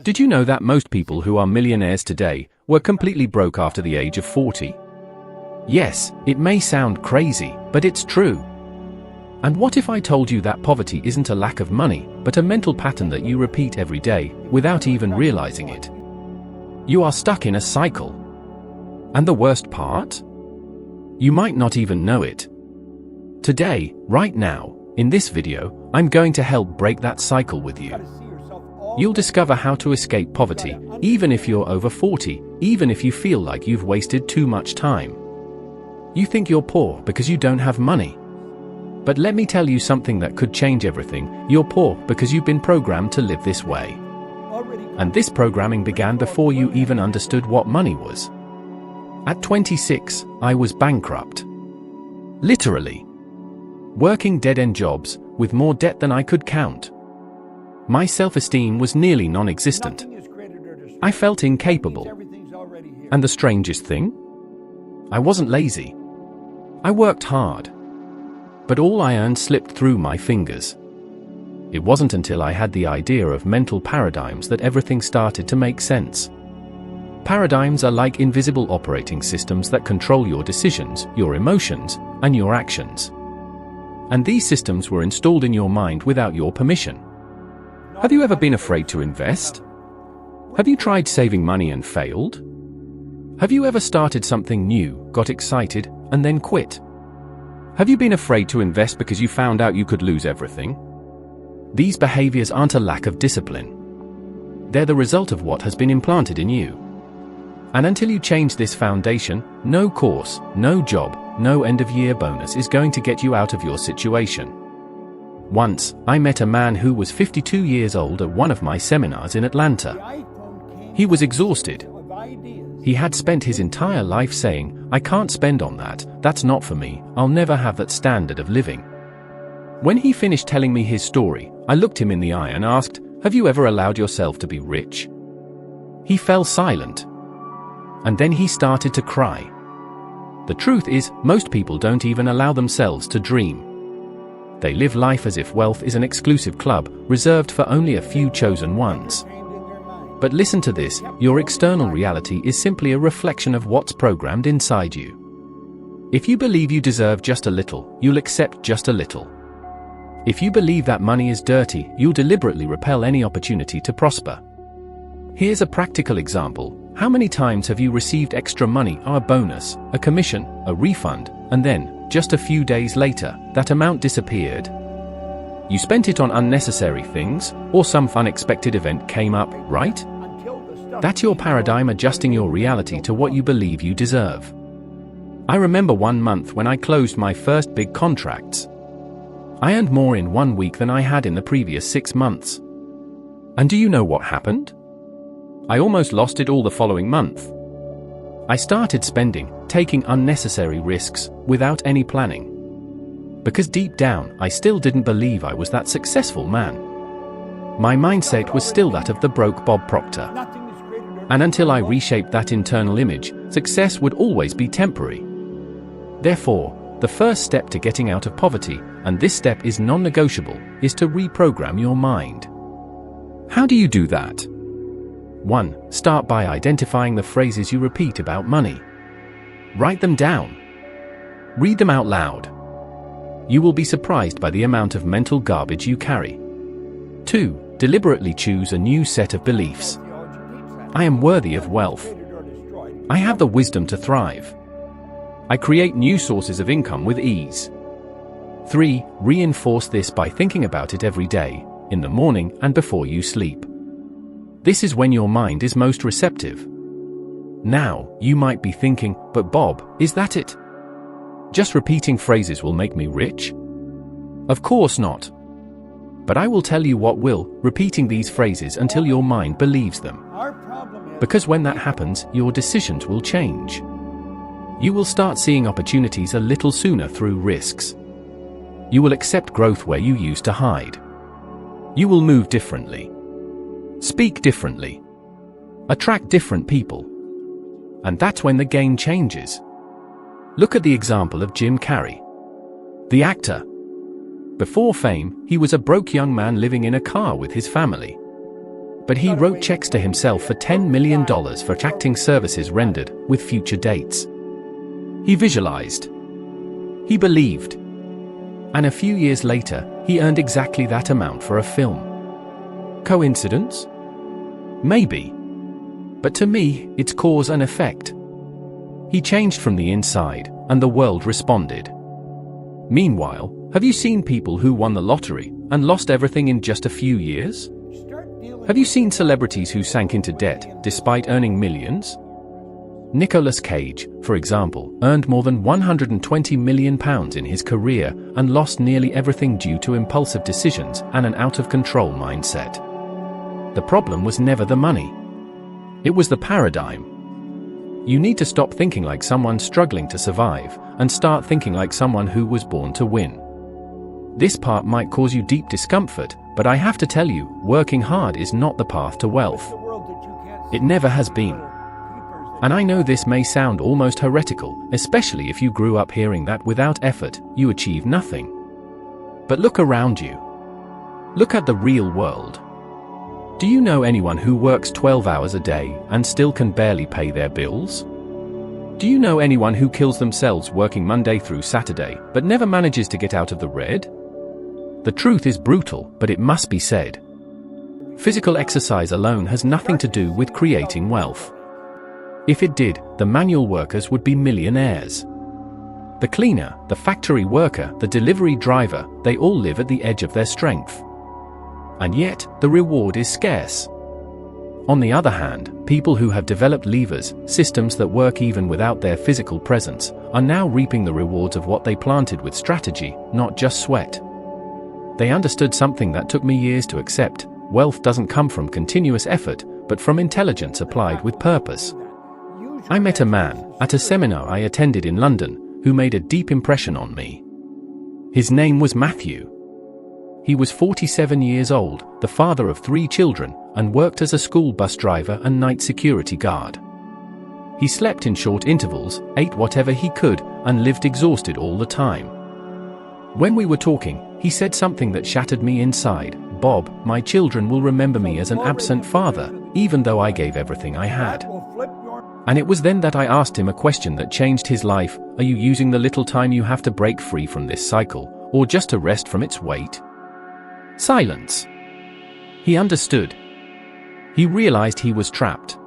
Did you know that most people who are millionaires today were completely broke after the age of 40? Yes, it may sound crazy, but it's true. And what if I told you that poverty isn't a lack of money, but a mental pattern that you repeat every day, without even realizing it? You are stuck in a cycle. And the worst part? You might not even know it. Today, right now, in this video, I'm going to help break that cycle with you. You'll discover how to escape poverty, even if you're over 40, even if you feel like you've wasted too much time. You think you're poor because you don't have money. But let me tell you something that could change everything. You're poor because you've been programmed to live this way. And this programming began before you even understood what money was. At 26, I was bankrupt. Literally. Working dead-end jobs, with more debt than I could count. My self-esteem was nearly non-existent. I felt incapable. And the strangest thing? I wasn't lazy. I worked hard. But all I earned slipped through my fingers. It wasn't until I had the idea of mental paradigms that everything started to make sense. Paradigms are like invisible operating systems that control your decisions, your emotions, and your actions. And these systems were installed in your mind without your permission. Have you ever been afraid to invest? Have you tried saving money and failed? Have you ever started something new, got excited, and then quit? Have you been afraid to invest because you found out you could lose everything? These behaviors aren't a lack of discipline. They're the result of what has been implanted in you. And until you change this foundation, no course, no job, no end-of-year bonus is going to get you out of your situation. Once, I met a man who was 52 years old at one of my seminars in Atlanta. He was exhausted. He had spent his entire life saying, "I can't spend on that, that's not for me, I'll never have that standard of living." When he finished telling me his story, I looked him in the eye and asked, "Have you ever allowed yourself to be rich?" He fell silent. And then he started to cry. The truth is, most people don't even allow themselves to dream. They live life as if wealth is an exclusive club, reserved for only a few chosen ones. But listen to this, your external reality is simply a reflection of what's programmed inside you. If you believe you deserve just a little, you'll accept just a little. If you believe that money is dirty, you'll deliberately repel any opportunity to prosper. Here's a practical example. How many times have you received extra money, or a bonus, a commission, a refund, and then, just a few days later, that amount disappeared? You spent it on unnecessary things, or some unexpected event came up, right? That's your paradigm adjusting your reality to what you believe you deserve. I remember one month when I closed my first big contracts. I earned more in 1 week than I had in the previous 6 months. And do you know what happened? I almost lost it all the following month. I started spending, taking unnecessary risks, without any planning. Because deep down, I still didn't believe I was that successful man. My mindset was still that of the broke Bob Proctor. And until I reshaped that internal image, success would always be temporary. Therefore, the first step to getting out of poverty, and this step is non-negotiable, is to reprogram your mind. How do you do that? 1. Start by identifying the phrases you repeat about money. Write them down. Read them out loud. You will be surprised by the amount of mental garbage you carry. 2. Deliberately choose a new set of beliefs. I am worthy of wealth. I have the wisdom to thrive. I create new sources of income with ease. 3. Reinforce this by thinking about it every day, in the morning and before you sleep. This is when your mind is most receptive. Now, you might be thinking, "But Bob, is that it? Just repeating phrases will make me rich?" Of course not. But I will tell you what will, repeating these phrases until your mind believes them. Because when that happens, your decisions will change. You will start seeing opportunities a little sooner through risks. You will accept growth where you used to hide. You will move differently. Speak differently. Attract different people. And that's when the game changes. Look at the example of Jim Carrey, the actor. Before fame, he was a broke young man living in a car with his family. But he wrote checks to himself for $10 million for acting services rendered, with future dates. He visualized. He believed. And a few years later, he earned exactly that amount for a film. Coincidence? Maybe. But to me, it's cause and effect. He changed from the inside, and the world responded. Meanwhile, have you seen people who won the lottery and lost everything in just a few years? Have you seen celebrities who sank into debt despite earning millions? Nicolas Cage, for example, earned more than £120 million in his career and lost nearly everything due to impulsive decisions and an out-of-control mindset. The problem was never the money. It was the paradigm. You need to stop thinking like someone struggling to survive and start thinking like someone who was born to win. This part might cause you deep discomfort, but I have to tell you, working hard is not the path to wealth. It never has been. And I know this may sound almost heretical, especially if you grew up hearing that without effort, you achieve nothing. But look around you. Look at the real world. Do you know anyone who works 12 hours a day and still can barely pay their bills? Do you know anyone who kills themselves working Monday through Saturday, but never manages to get out of the red? The truth is brutal, but it must be said. Physical exercise alone has nothing to do with creating wealth. If it did, the manual workers would be millionaires. The cleaner, the factory worker, the delivery driver, they all live at the edge of their strength. And yet, the reward is scarce. On the other hand, people who have developed levers, systems that work even without their physical presence, are now reaping the rewards of what they planted with strategy, not just sweat. They understood something that took me years to accept: wealth doesn't come from continuous effort, but from intelligence applied with purpose. I met a man, at a seminar I attended in London, who made a deep impression on me. His name was Matthew. He was 47 years old, the father of 3 children, and worked as a school bus driver and night security guard. He slept in short intervals, ate whatever he could, and lived exhausted all the time. When we were talking, he said something that shattered me inside: "Bob, my children will remember me as an absent father, even though I gave everything I had." And it was then that I asked him a question that changed his life: are you using the little time you have to break free from this cycle, or just to rest from its weight? Silence. He understood. He realized he was trapped.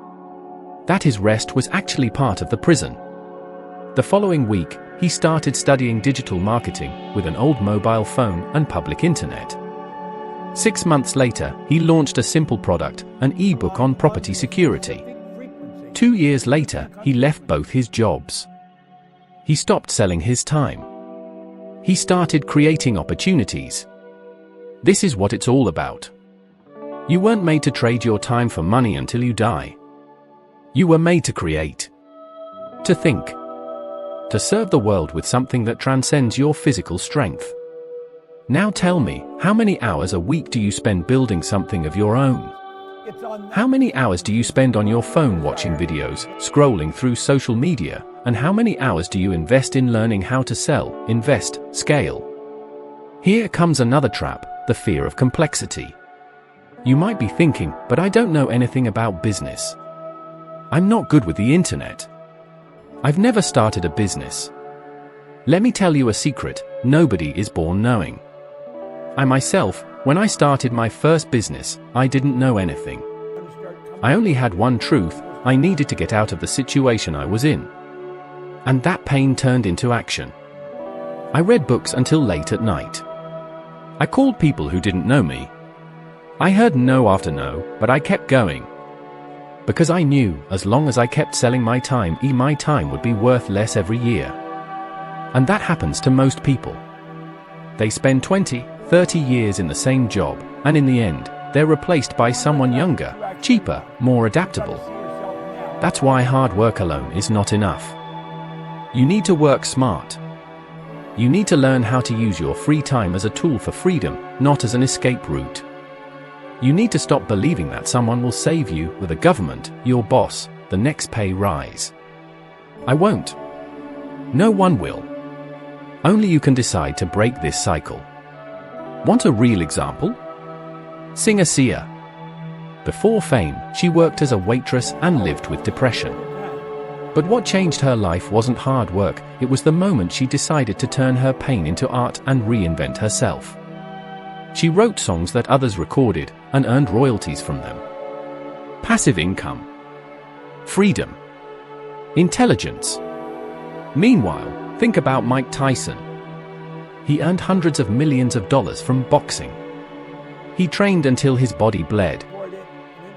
That his rest was actually part of the prison. The following week, he started studying digital marketing with an old mobile phone and public internet. 6 months later, he launched a simple product, an e-book on property security. 2 years later, he left both his jobs. He stopped selling his time. He started creating opportunities. This is what it's all about. You weren't made to trade your time for money until you die. You were made to create. To think. To serve the world with something that transcends your physical strength. Now tell me, how many hours a week do you spend building something of your own? How many hours do you spend on your phone watching videos, scrolling through social media, and how many hours do you invest in learning how to sell, invest, scale? Here comes another trap: the fear of complexity. You might be thinking, but I don't know anything about business. I'm not good with the internet. I've never started a business. Let me tell you a secret: nobody is born knowing. I myself, when I started my first business, I didn't know anything. I only had one truth: I needed to get out of the situation I was in. And that pain turned into action. I read books until late at night. I called people who didn't know me. I heard no after no, but I kept going. Because I knew, as long as I kept selling my time would be worth less every year. And that happens to most people. They spend 20, 30 years in the same job, and in the end, they're replaced by someone younger, cheaper, more adaptable. That's why hard work alone is not enough. You need to work smart. You need to learn how to use your free time as a tool for freedom, not as an escape route. You need to stop believing that someone will save you with a government, your boss, the next pay rise. I won't. No one will. Only you can decide to break this cycle. Want a real example? Singer Sia. Before fame, she worked as a waitress and lived with depression. But what changed her life wasn't hard work, it was the moment she decided to turn her pain into art and reinvent herself. She wrote songs that others recorded and earned royalties from them. Passive income. Freedom. Intelligence. Meanwhile, think about Mike Tyson. He earned hundreds of millions of dollars from boxing. He trained until his body bled.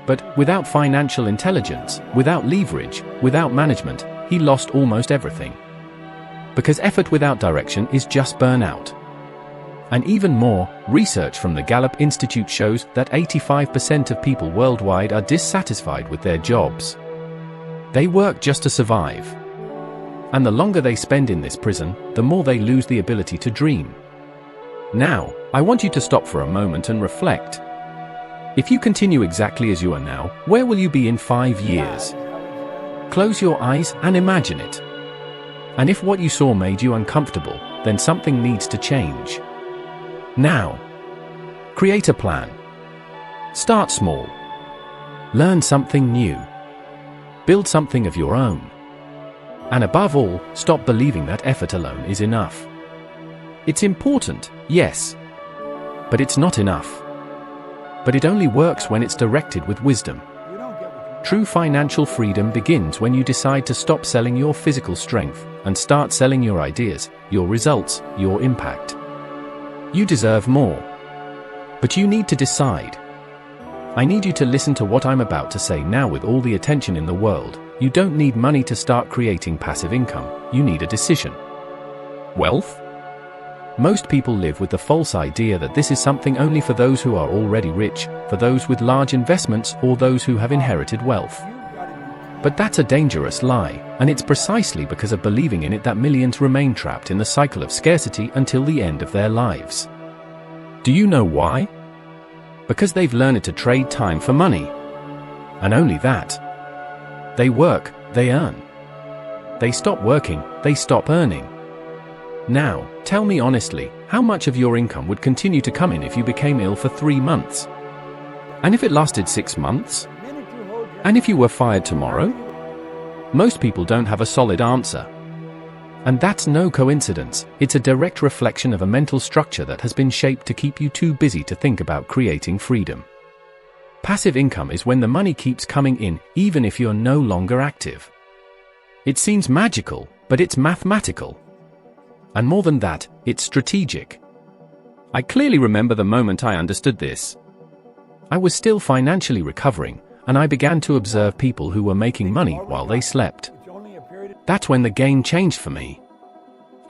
But without financial intelligence, without leverage, without management, he lost almost everything. Because effort without direction is just burnout. And even more, research from the Gallup Institute shows that 85% of people worldwide are dissatisfied with their jobs. They work just to survive. And the longer they spend in this prison, the more they lose the ability to dream. Now, I want you to stop for a moment and reflect. If you continue exactly as you are now, where will you be in 5 years? Close your eyes and imagine it. And if what you saw made you uncomfortable, then something needs to change. Now, create a plan. Start small. Learn something new. Build something of your own. And above all, stop believing that effort alone is enough. It's important, yes, but it's not enough. But it only works when it's directed with wisdom. True financial freedom begins when you decide to stop selling your physical strength and start selling your ideas, your results, your impact. You deserve more. But you need to decide. I need you to listen to what I'm about to say now with all the attention in the world. You don't need money to start creating passive income, you need a decision. Wealth? Most people live with the false idea that this is something only for those who are already rich, for those with large investments, or those who have inherited wealth. But that's a dangerous lie, and it's precisely because of believing in it that millions remain trapped in the cycle of scarcity until the end of their lives. Do you know why? Because they've learned to trade time for money. And only that. They work, they earn. They stop working, they stop earning. Now, tell me honestly, how much of your income would continue to come in if you became ill for 3 months? And if it lasted 6 months? And if you were fired tomorrow? Most people don't have a solid answer. And that's no coincidence, it's a direct reflection of a mental structure that has been shaped to keep you too busy to think about creating freedom. Passive income is when the money keeps coming in, even if you're no longer active. It seems magical, but it's mathematical. And more than that, it's strategic. I clearly remember the moment I understood this. I was still financially recovering, and I began to observe people who were making money while they slept. That's when the game changed for me.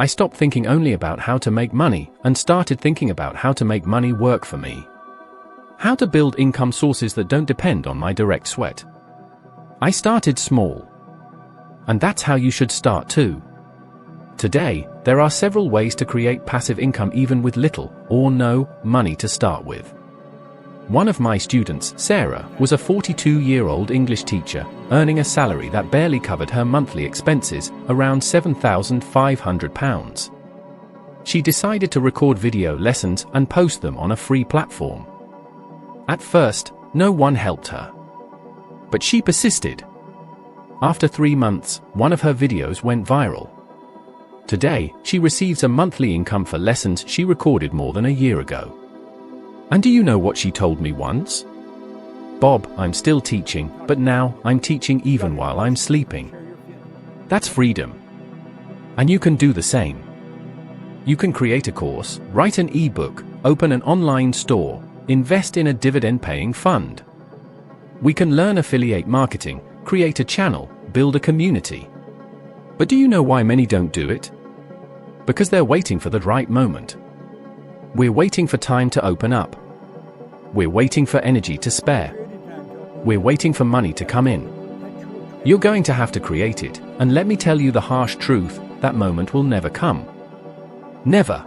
I stopped thinking only about how to make money and started thinking about how to make money work for me. How to build income sources that don't depend on my direct sweat. I started small. And that's how you should start too. Today, there are several ways to create passive income even with little or no money to start with. One of my students, Sarah, was a 42-year-old English teacher, earning a salary that barely covered her monthly expenses, around £7,500. She decided to record video lessons and post them on a free platform. At first, no one helped her. But she persisted. After 3 months, one of her videos went viral. Today, she receives a monthly income for lessons she recorded more than a year ago. And do you know what she told me once? Bob, I'm still teaching, but now I'm teaching even while I'm sleeping. That's freedom. And you can do the same. You can create a course, write an ebook, open an online store, invest in a dividend-paying fund. We can learn affiliate marketing, create a channel, build a community. But do you know why many don't do it? Because they're waiting for the right moment. We're waiting for time to open up. We're waiting for energy to spare. We're waiting for money to come in. You're going to have to create it, and let me tell you the harsh truth, that moment will never come. Never.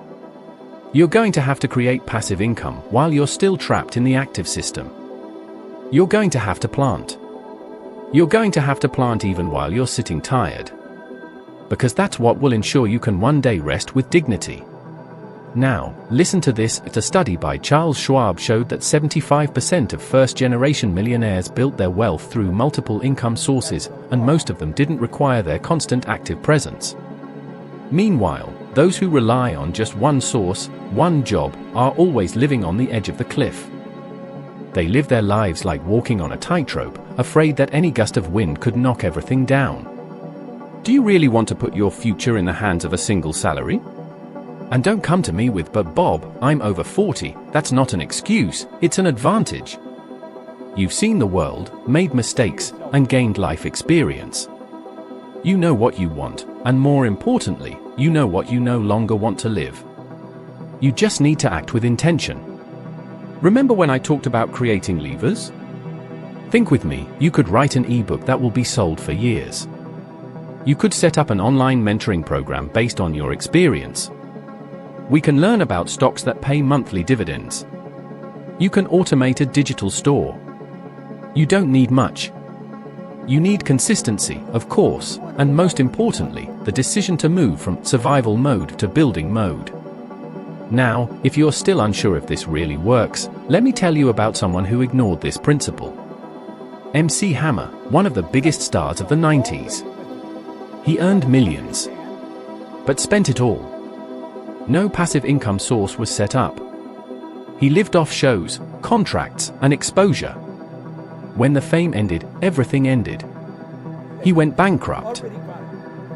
You're going to have to create passive income while you're still trapped in the active system. You're going to have to plant. You're going to have to plant even while you're sitting tired. Because that's what will ensure you can one day rest with dignity. Now, listen to this. A study by Charles Schwab showed that 75% of first-generation millionaires built their wealth through multiple income sources, and most of them didn't require their constant active presence. Meanwhile, those who rely on just one source, one job, are always living on the edge of the cliff. They live their lives like walking on a tightrope, afraid that any gust of wind could knock everything down. Do you really want to put your future in the hands of a single salary? And don't come to me with, "But Bob, I'm over 40, that's not an excuse, it's an advantage." You've seen the world, made mistakes, and gained life experience. You know what you want, and more importantly, you know what you no longer want to live. You just need to act with intention. Remember when I talked about creating levers? Think with me. You could write an ebook that will be sold for years. You could set up an online mentoring program based on your experience. We can learn about stocks that pay monthly dividends. You can automate a digital store. You don't need much. You need consistency, of course, and most importantly, the decision to move from survival mode to building mode. Now, if you're still unsure if this really works, let me tell you about someone who ignored this principle. MC Hammer, one of the biggest stars of the 90s. He earned millions, but spent it all. No passive income source was set up. He lived off shows, contracts, and exposure. When the fame ended, everything ended. He went bankrupt.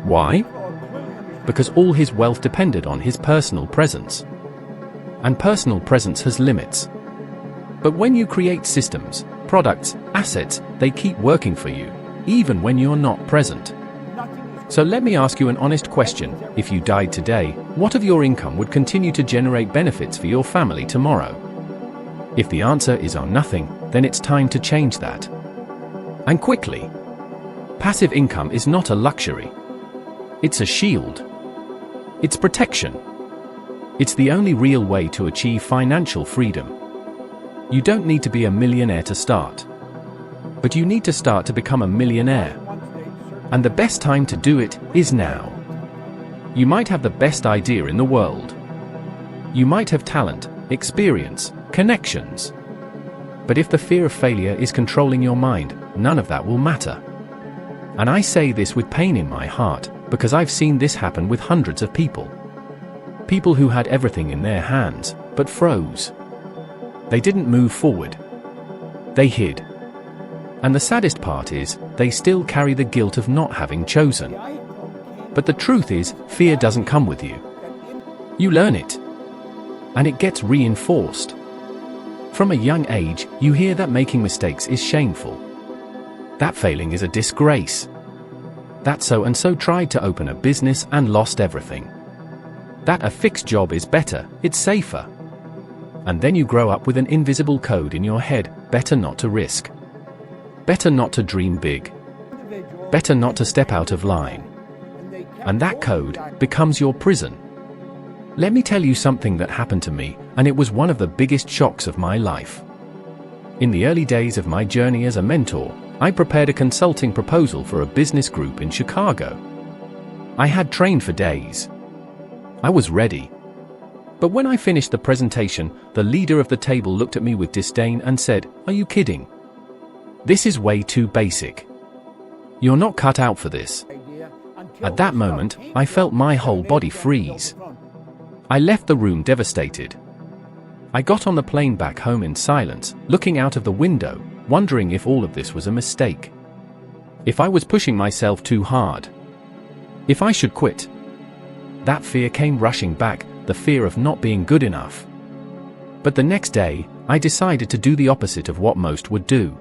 Why? Because all his wealth depended on his personal presence. And personal presence has limits. But when you create systems, products, assets, they keep working for you, even when you're not present. So let me ask you an honest question. If you died today, what of your income would continue to generate benefits for your family tomorrow? If the answer is nothing, then it's time to change that. And quickly. Passive income is not a luxury. It's a shield. It's protection. It's the only real way to achieve financial freedom. You don't need to be a millionaire to start. But you need to start to become a millionaire. And the best time to do it is now. You might have the best idea in the world. You might have talent, experience, connections. But if the fear of failure is controlling your mind, none of that will matter. And I say this with pain in my heart, because I've seen this happen with hundreds of people. People who had everything in their hands, but froze. They didn't move forward. They hid. And the saddest part is, they still carry the guilt of not having chosen. But the truth is, fear doesn't come with you. You learn it. And it gets reinforced. From a young age, you hear that making mistakes is shameful. That failing is a disgrace. That so-and-so tried to open a business and lost everything. That a fixed job is better, it's safer. And then you grow up with an invisible code in your head, better not to risk. Better not to dream big. Better not to step out of line. And that code becomes your prison. Let me tell you something that happened to me, and it was one of the biggest shocks of my life. In the early days of my journey as a mentor, I prepared a consulting proposal for a business group in Chicago. I had trained for days. I was ready. But when I finished the presentation, the leader of the table looked at me with disdain and said, "Are you kidding? This is way too basic. You're not cut out for this." At that moment, I felt my whole body freeze. I left the room devastated. I got on the plane back home in silence, looking out of the window, wondering if all of this was a mistake. If I was pushing myself too hard. If I should quit. That fear came rushing back, the fear of not being good enough. But the next day, I decided to do the opposite of what most would do.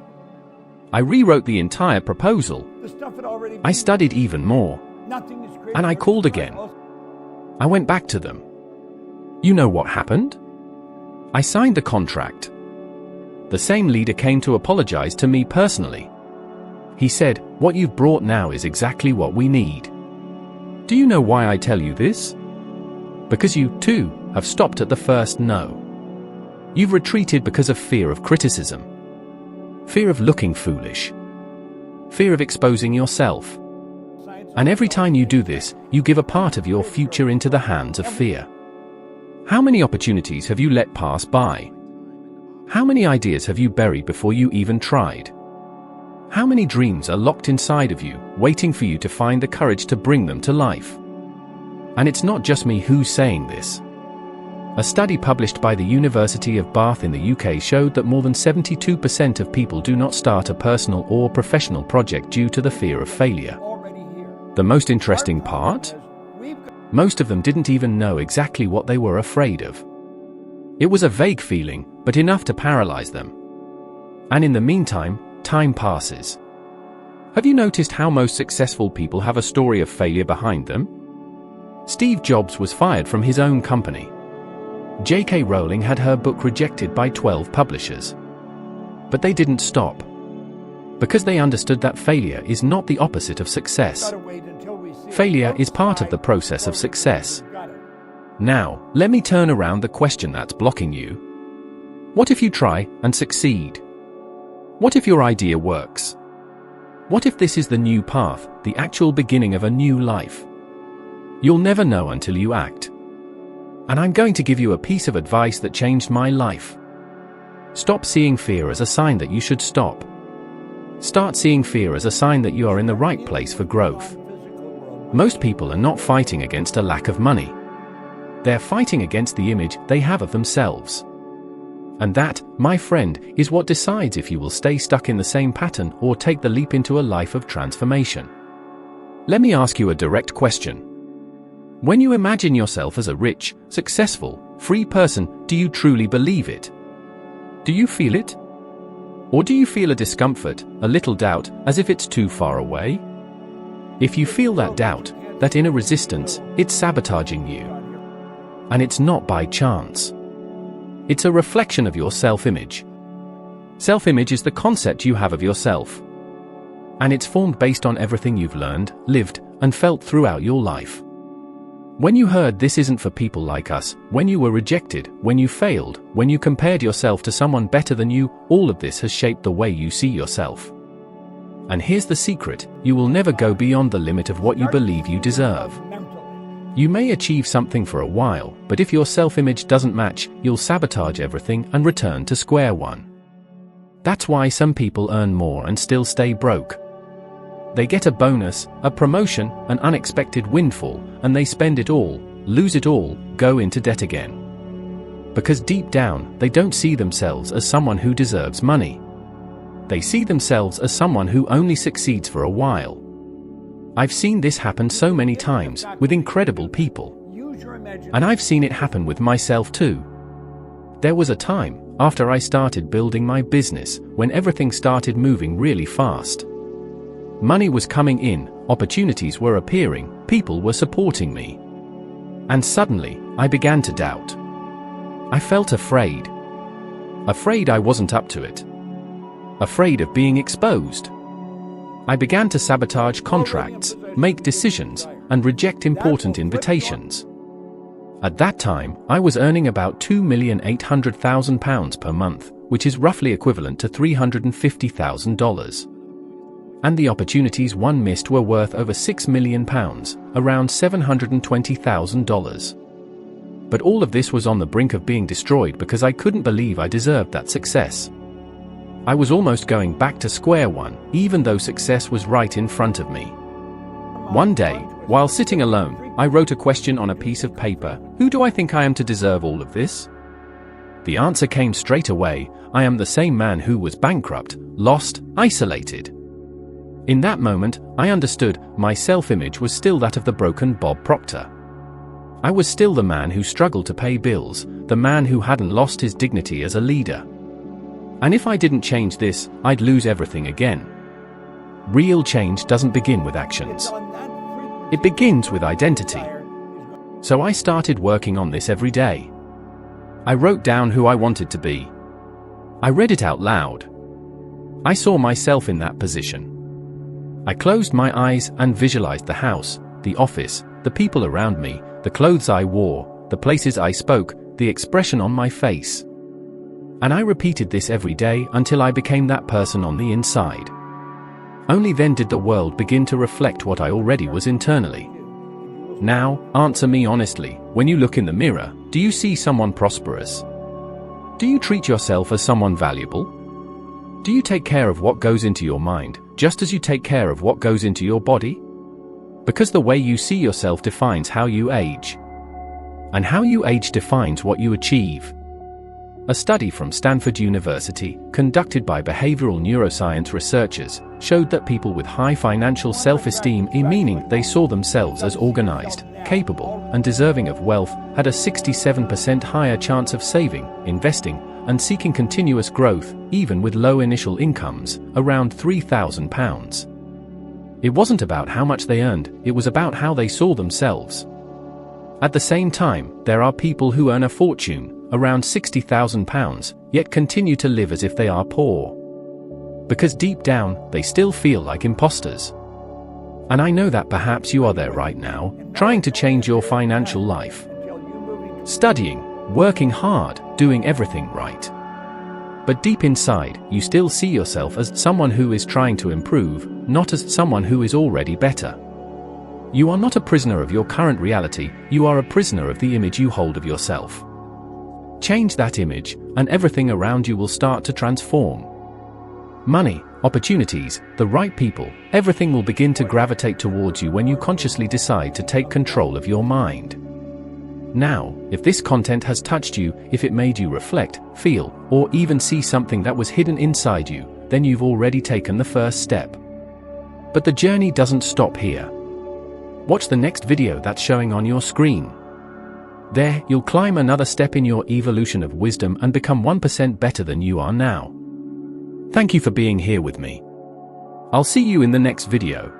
I rewrote the entire proposal. I studied even more. And I called again. I went back to them. You know what happened? I signed the contract. The same leader came to apologize to me personally. He said, "What you've brought now is exactly what we need." Do you know why I tell you this? Because you, too, have stopped at the first no. You've retreated because of fear of criticism. Fear of looking foolish. Fear of exposing yourself. And every time you do this, you give a part of your future into the hands of fear. How many opportunities have you let pass by? How many ideas have you buried before you even tried? How many dreams are locked inside of you, waiting for you to find the courage to bring them to life? And it's not just me who's saying this. A study published by the University of Bath in the UK showed that more than 72% of people do not start a personal or professional project due to the fear of failure. The most interesting part? Most of them didn't even know exactly what they were afraid of. It was a vague feeling, but enough to paralyze them. And in the meantime, time passes. Have you noticed how most successful people have a story of failure behind them? Steve Jobs was fired from his own company. J.K. Rowling had her book rejected by 12 publishers. But they didn't stop. Because they understood that failure is not the opposite of success. Failure is part of the process of success. Now, let me turn around the question that's blocking you. What if you try and succeed? What if your idea works? What if this is the new path, the actual beginning of a new life? You'll never know until you act. And I'm going to give you a piece of advice that changed my life. Stop seeing fear as a sign that you should stop. Start seeing fear as a sign that you are in the right place for growth. Most people are not fighting against a lack of money. They're fighting against the image they have of themselves. And that, my friend, is what decides if you will stay stuck in the same pattern or take the leap into a life of transformation. Let me ask you a direct question. When you imagine yourself as a rich, successful, free person, do you truly believe it? Do you feel it? Or do you feel a discomfort, a little doubt, as if it's too far away? If you feel that doubt, that inner resistance, it's sabotaging you. And it's not by chance. It's a reflection of your self-image. Self-image is the concept you have of yourself. And it's formed based on everything you've learned, lived, and felt throughout your life. When you heard this isn't for people like us, when you were rejected, when you failed, when you compared yourself to someone better than you, all of this has shaped the way you see yourself. And here's the secret, you will never go beyond the limit of what you believe you deserve. You may achieve something for a while, but if your self-image doesn't match, you'll sabotage everything and return to square one. That's why some people earn more and still stay broke. They get a bonus, a promotion, an unexpected windfall, and they spend it all, lose it all, go into debt again. Because deep down, they don't see themselves as someone who deserves money. They see themselves as someone who only succeeds for a while. I've seen this happen so many times, with incredible people. And I've seen it happen with myself too. There was a time, after I started building my business, when everything started moving really fast. Money was coming in, opportunities were appearing, people were supporting me. And suddenly, I began to doubt. I felt afraid. Afraid I wasn't up to it. Afraid of being exposed. I began to sabotage contracts, make decisions, and reject important invitations. At that time, I was earning about £2,800,000 per month, which is roughly equivalent to $350,000. And the opportunities one missed were worth over £6 million, around $720,000. But all of this was on the brink of being destroyed because I couldn't believe I deserved that success. I was almost going back to square one, even though success was right in front of me. One day, while sitting alone, I wrote a question on a piece of paper: who do I think I am to deserve all of this? The answer came straight away: I am the same man who was bankrupt, lost, isolated. In that moment, I understood, my self-image was still that of the broken Bob Proctor. I was still the man who struggled to pay bills, the man who hadn't lost his dignity as a leader. And if I didn't change this, I'd lose everything again. Real change doesn't begin with actions. It begins with identity. So I started working on this every day. I wrote down who I wanted to be. I read it out loud. I saw myself in that position. I closed my eyes and visualized the house, the office, the people around me, the clothes I wore, the places I spoke, the expression on my face. And I repeated this every day until I became that person on the inside. Only then did the world begin to reflect what I already was internally. Now, answer me honestly. When you look in the mirror, do you see someone prosperous? Do you treat yourself as someone valuable? Do you take care of what goes into your mind, just as you take care of what goes into your body? Because the way you see yourself defines how you age. And how you age defines what you achieve. A study from Stanford University, conducted by behavioral neuroscience researchers, showed that people with high financial self-esteem, meaning they saw themselves as organized, capable, and deserving of wealth, had a 67% higher chance of saving, investing, and seeking continuous growth, even with low initial incomes, around £3,000. It wasn't about how much they earned, it was about how they saw themselves. At the same time, there are people who earn a fortune, around £60,000, yet continue to live as if they are poor. Because deep down, they still feel like imposters. And I know that perhaps you are there right now, trying to change your financial life. Studying, working hard, doing everything right. But deep inside, you still see yourself as someone who is trying to improve, not as someone who is already better. You are not a prisoner of your current reality, you are a prisoner of the image you hold of yourself. Change that image, and everything around you will start to transform. Money, opportunities, the right people, everything will begin to gravitate towards you when you consciously decide to take control of your mind. Now, if this content has touched you, if it made you reflect, feel, or even see something that was hidden inside you, then you've already taken the first step. But the journey doesn't stop here. Watch the next video that's showing on your screen. There, you'll climb another step in your evolution of wisdom and become 1% better than you are now. Thank you for being here with me. I'll see you in the next video.